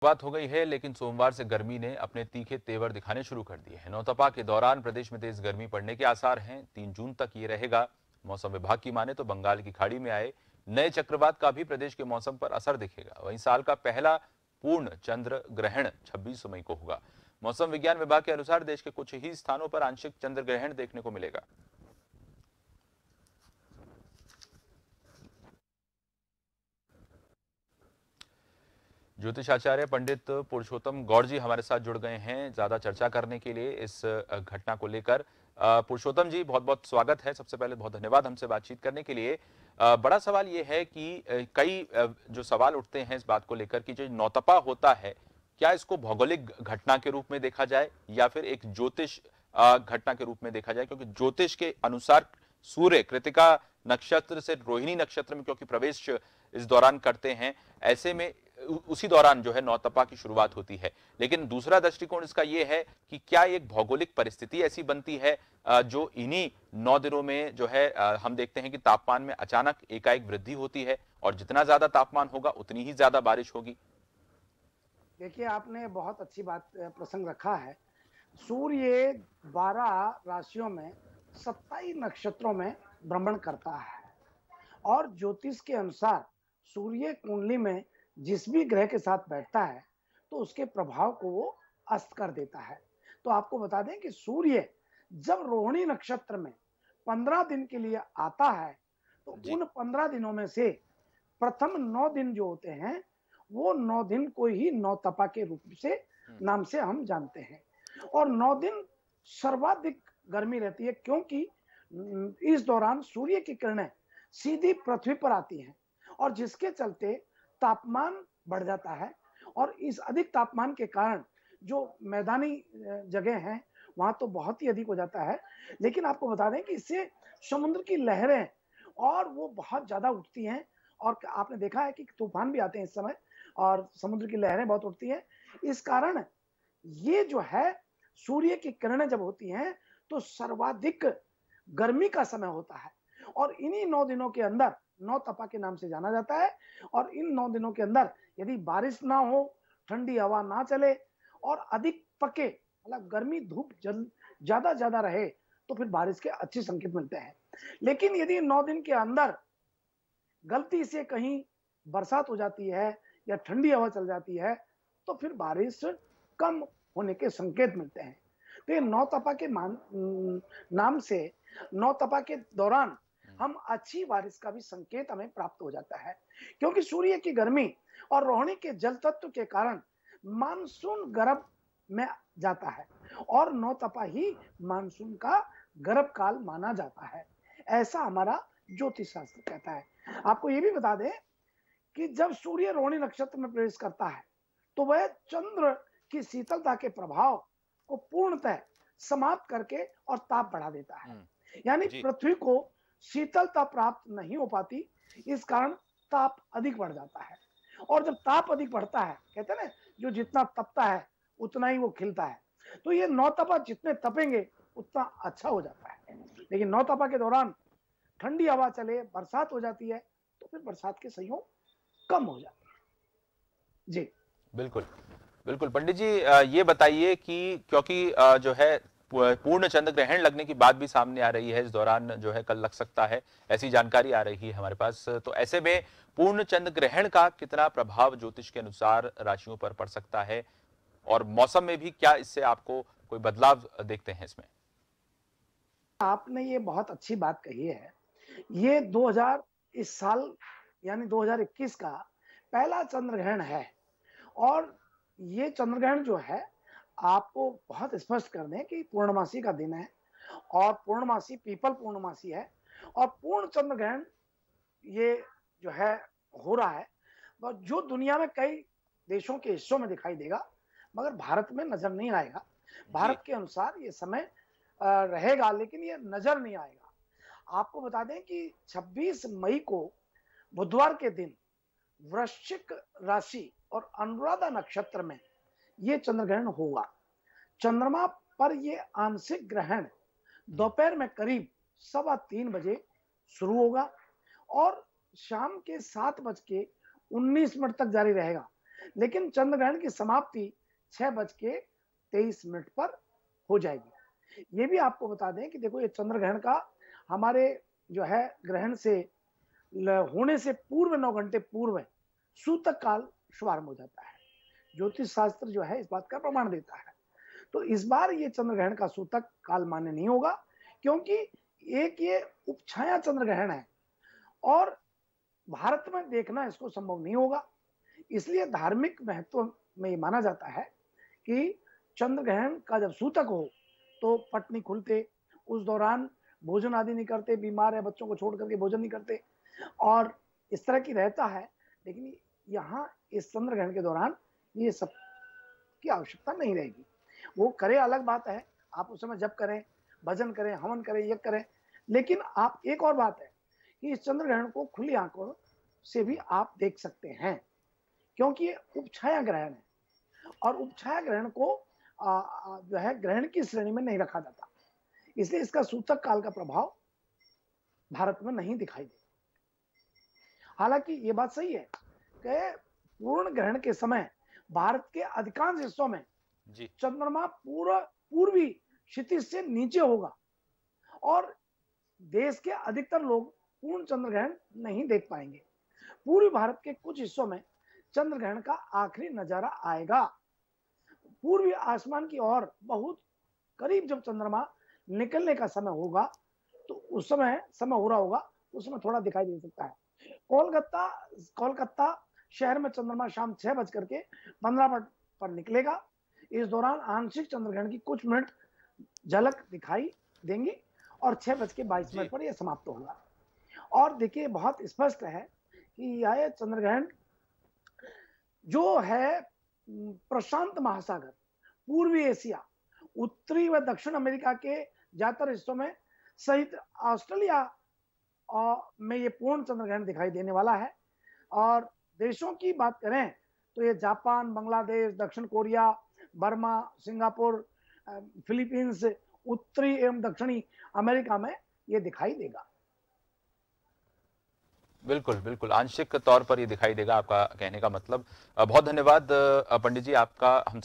बात हो गई है, लेकिन सोमवार से गर्मी ने अपने तीखे तेवर दिखाने शुरू कर दिए हैं। नौतपा के दौरान प्रदेश में तेज गर्मी पड़ने के आसार हैं। 3 जून तक ये रहेगा। मौसम विभाग की माने तो बंगाल की खाड़ी में आए नए चक्रवात का भी प्रदेश के मौसम पर असर दिखेगा। वहीं साल का पहला पूर्ण चंद्र ग्रहण 26 मई को होगा। मौसम विज्ञान विभाग के अनुसार देश के कुछ ही स्थानों पर आंशिक चंद्र ग्रहण देखने को मिलेगा। ज्योतिषाचार्य पंडित पुरुषोत्तम गौड़ जी हमारे साथ जुड़ गए हैं ज्यादा चर्चा करने के लिए इस घटना को लेकर। पुरुषोत्तम जी, बहुत बहुत स्वागत है। सबसे पहले बहुत धन्यवाद हमसे बातचीत करने के लिए। बड़ा सवाल ये है कि कई जो सवाल उठते हैं इस बात को लेकर कि जो नौतपा होता है, क्या इसको भौगोलिक घटना के रूप में देखा जाए या फिर एक ज्योतिष घटना के रूप में देखा जाए, क्योंकि ज्योतिष के अनुसार सूर्य कृतिका नक्षत्र से रोहिणी नक्षत्र में क्योंकि प्रवेश इस दौरान करते हैं, ऐसे में उसी दौरान जो है नौतपा की शुरुआत होती है। लेकिन दूसरा दृष्टिकोण इसका यह है कि क्या एक भौगोलिक परिस्थिति ऐसी बनती है जो इन्हीं 9 दिनों में जो है हम देखते हैं कि तापमान में अचानक एकाएक वृद्धि होती है और जितना ज्यादा तापमान होगा उतनी ही ज्यादा बारिश होगी। देखिए, आपने बहुत अच्छी बात प्रसंग रखा है। सूर्य 12 राशियों में 27 नक्षत्रों में भ्रमण करता है और ज्योतिष के अनुसार सूर्य कुंडली में जिस भी ग्रह के साथ बैठता है तो उसके प्रभाव को वो अस्त कर देता है। तो आपको बता दें कि सूर्य जब रोहिणी नक्षत्र में 15 दिन के लिए आता है तो जी। उन 15 दिनों में से प्रथम 9 दिन जो होते हैं वो 9 दिन को ही नौतपा के रूप से नाम से हम जानते हैं। और 9 दिन सर्वाधिक गर्मी रहती है क्योंकि इस दौरान सूर्य की किरणें सीधी पृथ्वी पर आती हैं और जिसके चलते तापमान बढ़ जाता है। और इस अधिक तापमान के कारण जो मैदानी जगह हैं वहां तो बहुत ही अधिक हो जाता है। लेकिन आपको बता दें कि इससे समुद्र की लहरें और वो बहुत ज्यादा उठती हैं और आपने देखा है कि तूफान भी आते हैं इस समय और समुद्र की लहरें बहुत उठती हैं। इस कारण ये जो है सूर्य की किरणें जब होती हैं तो सर्वाधिक गर्मी का समय होता है और इन्हीं 9 दिनों के अंदर नौ तपा के नाम से जाना जाता है। और इन 9 दिनों के अंदर यदि बारिश ना हो, ठंडी हवा ना चले और अधिक पके मतलब गर्मी धूप ज्यादा रहे तो फिर बारिश के अच्छे संकेत मिलते हैं। लेकिन यदि 9 दिन के अंदर गलती से कहीं बरसात हो जाती है या ठंडी हवा चल जाती है तो फिर बारिश कम होने के संकेत मिलते हैं। तो ये नौ तपा के नाम से नौ तपा के दौरान हम अच्छी बारिश का भी संकेत हमें प्राप्त हो जाता है क्योंकि सूर्य की गर्मी और रोहिणी के जल तत्व के कारण मानसून गर्भ में जाता है और नौ तपा ही मानसून का गर्भ काल माना जाता है, ऐसा हमारा ज्योतिष शास्त्र कहता है। आपको ये भी बता दें कि जब सूर्य रोहिणी नक्षत्र में प्रवेश करता है तो वह चंद्र की शीतलता के प्रभाव को पूर्णतः समाप्त करके और ताप बढ़ा देता है। यानी जी। पृथ्वी को शीतलता प्राप्त नहीं हो पाती, इस कारण ताप अधिक बढ़ जाता है। और जब ताप अधिक बढ़ता है, कहते हैं ना, जो जितना तपता है उतना ही वो खिलता है। तो ये नौ तपा जितने तपेंगे उतना अच्छा हो जाता है। लेकिन नौ तपा के दौरान ठंडी हवा चले, बरसात हो जाती है तो फिर बरसात के संयोग कम हो जाते हैं। जी बिल्कुल बिल्कुल पंडित जी, ये बताइए कि क्योंकि जो है पूर्ण चंद्र ग्रहण लगने की बात भी सामने आ रही है, इस दौरान जो है कल लग सकता है, ऐसी जानकारी आ रही है हमारे पास। तो ऐसे में पूर्ण चंद्र ग्रहण का कितना प्रभाव ज्योतिष के अनुसार राशियों पर पड़ सकता है और मौसम में भी क्या इससे आपको कोई बदलाव देखते हैं इसमें? आपने ये बहुत अच्छी बात कही है। ये 2000 इस साल यानी 2021 का पहला चंद्र ग्रहण है और ये चंद्र ग्रहण जो है आपको बहुत स्पष्ट कर दें कि पूर्णमासी का दिन है और पूर्णमासी पीपल पूर्णमासी है और पूर्ण चंद्र ग्रहण ये जो है हो रहा है और जो दुनिया में कई देशों के हिस्सों में दिखाई देगा मगर भारत में नजर नहीं आएगा। जी। भारत के अनुसार ये समय रहेगा लेकिन ये नजर नहीं आएगा। आपको बता दें कि 26 मई को बुधवार के दिन वृश्चिक राशि और अनुराधा नक्षत्र में ये चंद्र ग्रहण होगा। चंद्रमा पर ये आंशिक ग्रहण दोपहर में करीब 3:15 बजे शुरू होगा और शाम के 7:19 तक जारी रहेगा। लेकिन चंद्र ग्रहण की समाप्ति 6:23 पर हो जाएगी। ये भी आपको बता दें कि देखो ये चंद्र ग्रहण का हमारे जो है ग्रहण से होने से पूर्व 9 घंटे पूर्व सूतक काल शुभारंभ हो जाता है। ज्योतिष शास्त्र जो है इस बात का प्रमाण देता है। तो इस बार ये चंद्र ग्रहण का सूतक काल मान्य नहीं होगा, क्योंकि एक ये उपछाया चंद्र ग्रहण है और भारत में देखना इसको संभव नहीं होगा। इसलिए धार्मिक महत्व में ये माना जाता है कि चंद्र ग्रहण का जब सूतक हो तो पट नहीं खुलते, उस दौरान भोजन आदि नहीं करते, बीमार है बच्चों को छोड़ करके भोजन नहीं करते और इस तरह की रहता है। लेकिन यहाँ इस चंद्र ग्रहण के दौरान ये सब की आवश्यकता नहीं रहेगी। वो करे अलग बात है, आप उस समय जप करें, भजन करें, हवन करें, यज्ञ करें, लेकिन आप एक और बात है कि इस चंद्र ग्रहण को खुली आंखों से भी आप देख सकते हैं, क्योंकि ये उपछाया ग्रहण है और उपछाया ग्रहण को जो है ग्रहण की श्रेणी में नहीं रखा जाता, इसलिए इसका सूतक काल का प्रभाव भारत में नहीं दिखाई देता। हालांकि ये बात सही है कि पूर्ण ग्रहण के समय भारत के अधिकांश हिस्सों में चंद्रमा पूर्वी क्षितिज से नीचे होगा और देश के अधिकतर लोग पूर्ण चंद्र ग्रहण नहीं देख पाएंगे। पूर्वी भारत के कुछ हिस्सों में चंद्र ग्रहण का आखिरी नजारा आएगा। पूर्वी आसमान की ओर बहुत करीब जब चंद्रमा निकलने का समय होगा तो उस समय हो रहा होगा, उस समय थोड़ा दिखाई दे सकता है। कोलकाता शहर में चंद्रमा शाम 6:15 पर निकलेगा। इस दौरान आंशिक चंद्रग्रहण की कुछ मिनट झलक दिखाई देंगी और 6:22 पर यह समाप्त होगा। और देखिए बहुत स्पष्ट है कि यह चंद्रग्रहण जो है प्रशांत महासागर, पूर्वी एशिया, उत्तरी व दक्षिण अमेरिका के ज्यादातर हिस्सों में सहित ऑस्ट्रेलिया में ये पूर्ण चंद्रग्रहण दिखाई देने वाला है। और देशों की बात करें तो ये जापान, बांग्लादेश, दक्षिण कोरिया, बर्मा, सिंगापुर, फिलीपींस, उत्तरी एवं दक्षिणी अमेरिका में ये दिखाई देगा। बिल्कुल, बिल्कुल, आंशिक तौर पर ये दिखाई देगा, आपका कहने का मतलब। बहुत धन्यवाद पंडित जी आपका हमसे